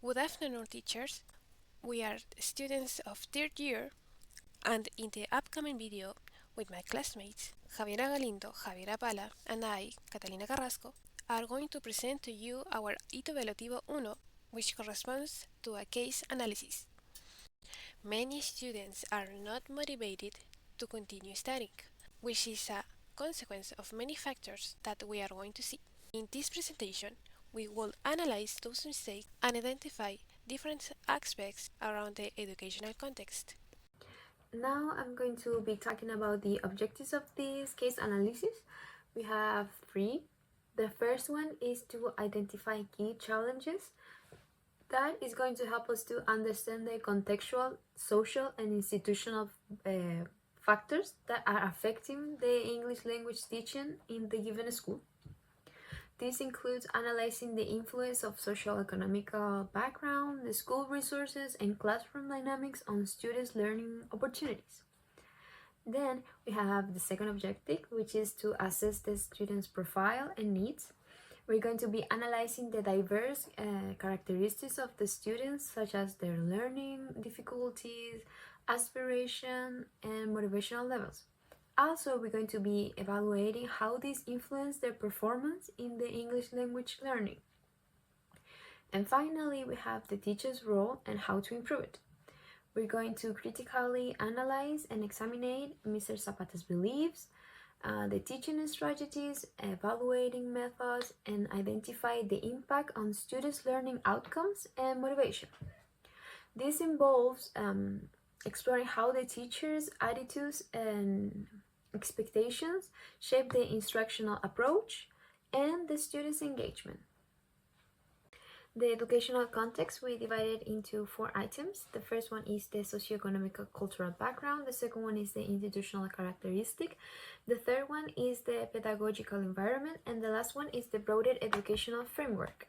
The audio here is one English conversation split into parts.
Good afternoon, teachers. We are students of third year, and in the upcoming video, with my classmates, Javiera Galindo, Javiera Pala, and I, Catalina Carrasco, are going to present to you our Hito Evaluativo 1, which corresponds to a case analysis. Many students are not motivated to continue studying, which is a consequence of many factors that we are going to see. In this presentation, we will analyze those mistakes and identify different aspects around the educational context. Now I'm going to be talking about the objectives of this case analysis. We have three. The first one is to identify key challenges. That is going to help us to understand the contextual, social, and institutional factors that are affecting the English language teaching in the given school. This includes analyzing the influence of socio-economical background, the school resources, and classroom dynamics on students' learning opportunities. Then we have the second objective, which is to assess the student's profile and needs. We're going to be analyzing the diverse characteristics of the students, such as their learning difficulties, aspiration, and motivational levels. Also, we're going to be evaluating how these influence their performance in the English language learning. And finally, we have the teacher's role and how to improve it. We're going to critically analyze and examine Mr. Zapata's beliefs, the teaching strategies, evaluating methods, and identify the impact on students' learning outcomes and motivation. This involves exploring how the teacher's attitudes and expectations shape the instructional approach and the students' engagement. The educational context we divided into 4 items. The first one is the socioeconomic cultural background. The second one is the institutional characteristic. The third one is the pedagogical environment. And the last one is the broader educational framework.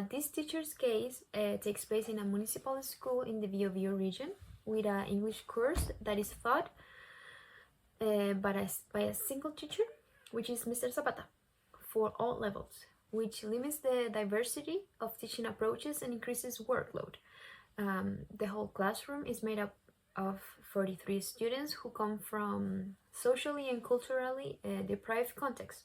This teacher's case takes place in a municipal school in the Biobío region with an English course that is taught by a single teacher, which is Mr. Zapata, for all levels, which limits the diversity of teaching approaches and increases workload. The whole classroom is made up of 43 students who come from socially and culturally deprived contexts,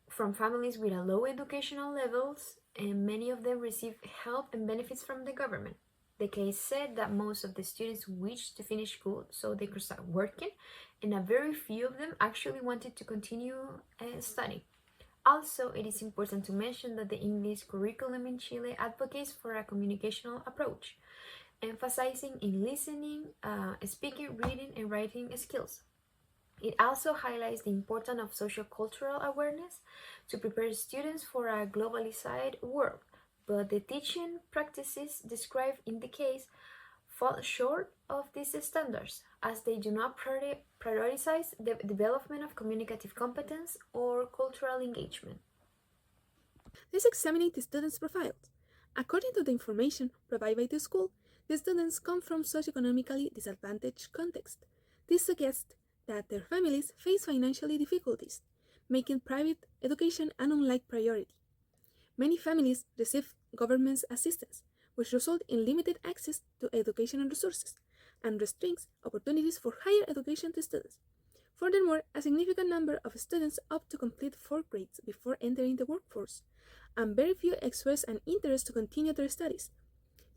from families with a low educational levels, and many of them receive help and benefits from the government. The case said that most of the students wished to finish school so they could start working, and a very few of them actually wanted to continue studying. Also, it is important to mention that the English curriculum in Chile advocates for a communicational approach, emphasizing in listening, speaking, reading, and writing skills. It also highlights the importance of sociocultural awareness to prepare students for a globalized world, but the teaching practices described in the case fall short of these standards, as they do not prioritize the development of communicative competence or cultural engagement. Let's examine the students' profiles. According to the information provided by the school, the students come from socioeconomically disadvantaged contexts. This suggests that their families face financial difficulties, making private education an unlikely priority. Many families receive government assistance, which results in limited access to educational resources and restricts opportunities for higher education to students. Furthermore, a significant number of students opt to complete 4 grades before entering the workforce, and very few express an interest to continue their studies.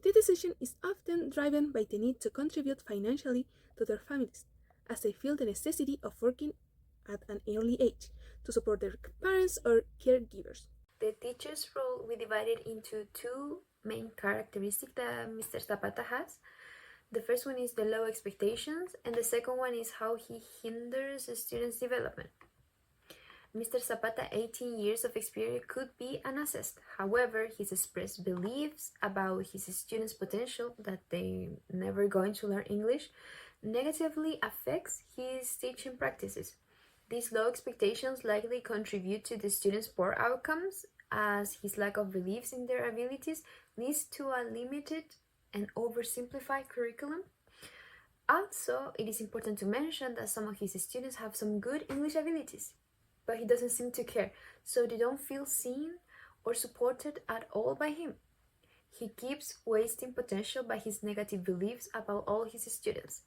This decision is often driven by the need to contribute financially to their families, as they feel the necessity of working at an early age to support their parents or caregivers. The teacher's role we divided into 2 main characteristics that Mr. Zapata has. The first one is the low expectations, and the second one is how he hinders a student's development. Mr. Zapata, 18 years of experience could be unassessed. However, his expressed beliefs about his students' potential, that they never going to learn English, negatively affects his teaching practices. These low expectations likely contribute to the students' poor outcomes, as his lack of beliefs in their abilities leads to a limited and oversimplified curriculum. Also, it is important to mention that some of his students have some good English abilities, but he doesn't seem to care, so they don't feel seen or supported at all by him. He keeps wasting potential by his negative beliefs about all his students.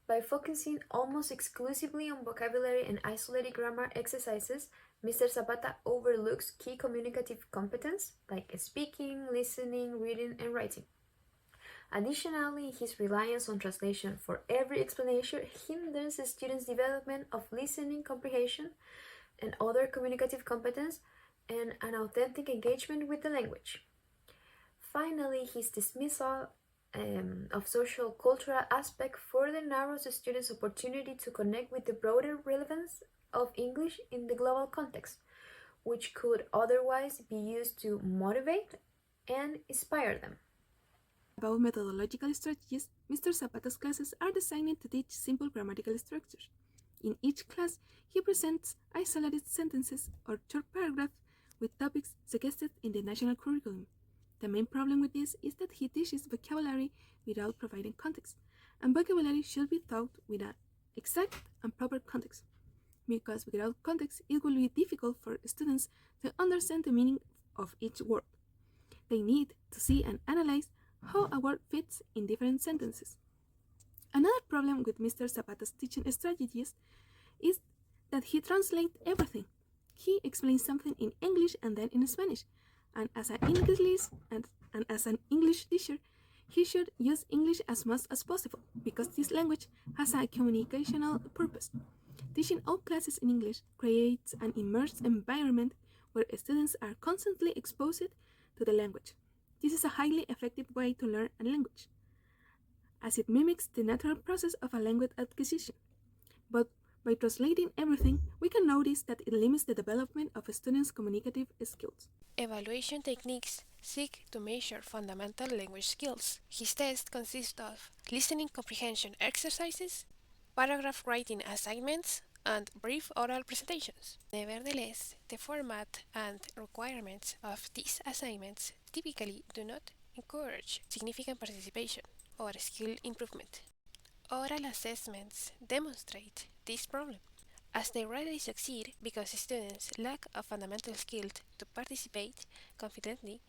By focusing almost exclusively on vocabulary and isolated grammar exercises, Mr. Zapata overlooks key communicative competence like speaking, listening, reading, and writing. Additionally, his reliance on translation for every explanation hinders the student's development of listening comprehension and other communicative competence and an authentic engagement with the language. Finally, his dismissal of social cultural aspect further narrows the student's opportunity to connect with the broader relevance of English in the global context, which could otherwise be used to motivate and inspire them. About methodological strategies, Mr. Zapata's classes are designed to teach simple grammatical structures. In each class, he presents isolated sentences or short paragraphs with topics suggested in the national curriculum. The main problem with this is that he teaches vocabulary without providing context, and vocabulary should be taught with an exact and proper context, because without context it will be difficult for students to understand the meaning of each word. They need to see and analyze how a word fits in different sentences. Another problem with Mr. Zapata's teaching strategies is that he translates everything. He explains something in English and then in Spanish, and as an English teacher, he should use English as much as possible because this language has a communicational purpose. Teaching all classes in English creates an immersed environment where students are constantly exposed to the language. This is a highly effective way to learn a language, as it mimics the natural process of a language acquisition. But by translating everything, we can notice that it limits the development of students' communicative skills. Evaluation techniques seek to measure fundamental language skills. His test consists of listening comprehension exercises, paragraph writing assignments, and brief oral presentations. Nevertheless, the format and requirements of these assignments typically do not encourage significant participation or skill improvement. Oral assessments demonstrate this problem, as they rarely succeed because students lack a fundamental skill to participate confidently.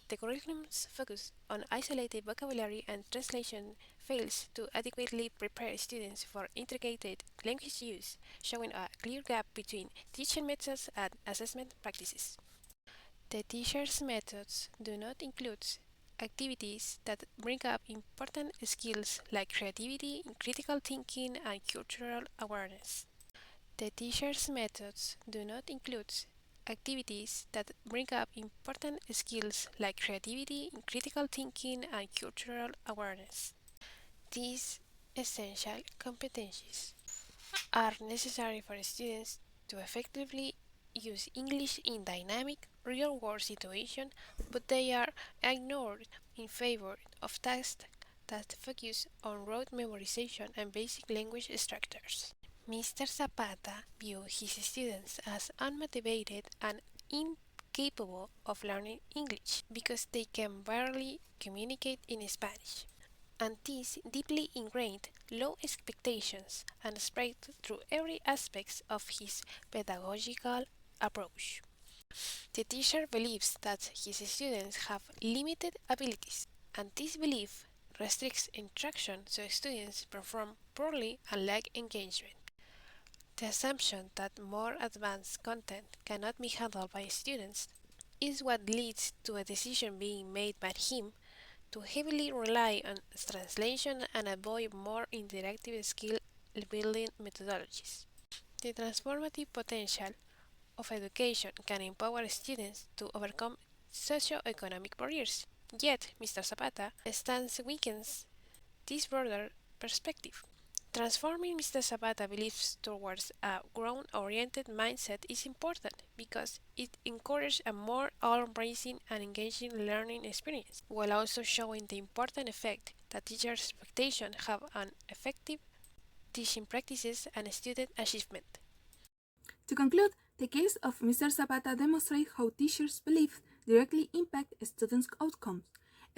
The curriculum's focus on isolated vocabulary and translation fails to adequately prepare students for integrated language use, showing a clear gap between teaching methods and assessment practices. The teacher's methods do not include activities that bring up important skills like creativity, critical thinking, and cultural awareness. The teacher's methods do not include activities that bring up important skills like creativity, critical thinking, and cultural awareness. These essential competencies are necessary for students to effectively use English in dynamic, real-world situations, but they are ignored in favor of tasks that focus on rote memorization and basic language structures. Mr. Zapata viewed his students as unmotivated and incapable of learning English because they can barely communicate in Spanish, and these deeply ingrained low expectations and spread through every aspect of his pedagogical approach. The teacher believes that his students have limited abilities, and this belief restricts instruction so students perform poorly and lack engagement. The assumption that more advanced content cannot be handled by students is what leads to a decision being made by him to heavily rely on translation and avoid more interactive skill building methodologies. The transformative potential of education can empower students to overcome socio-economic barriers. Yet, Mr. Zapata stance weakens this broader perspective. Transforming Mr. Zapata beliefs towards a growth-oriented mindset is important because it encourages a more all-embracing and engaging learning experience, while also showing the important effect that teachers' expectations have on effective teaching practices and student achievement. To conclude, the case of Mr. Zapata demonstrates how teachers' beliefs directly impact students' outcomes.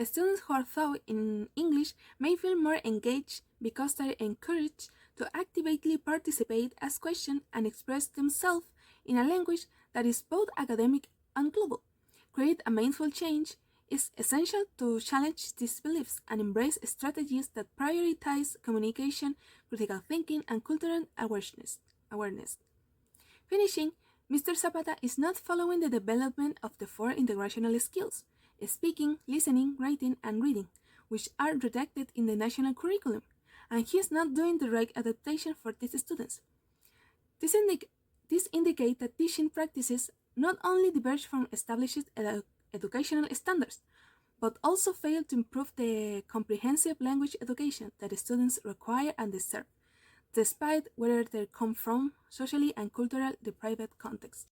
Students who are taught in English may feel more engaged because they are encouraged to actively participate, ask questions, and express themselves in a language that is both academic and global. Create a mindful change It's essential to challenge these beliefs and embrace strategies that prioritize communication, critical thinking, and cultural awareness. Finishing, Mr. Zapata is not following the development of the four integrational skills speaking, listening, writing, and reading, which are rejected in the national curriculum, and he is not doing the right adaptation for these students. This, indicates that teaching practices not only diverge from established educational standards, but also fail to improve the comprehensive language education that students require and deserve, despite where they come from socially and culturally deprived contexts.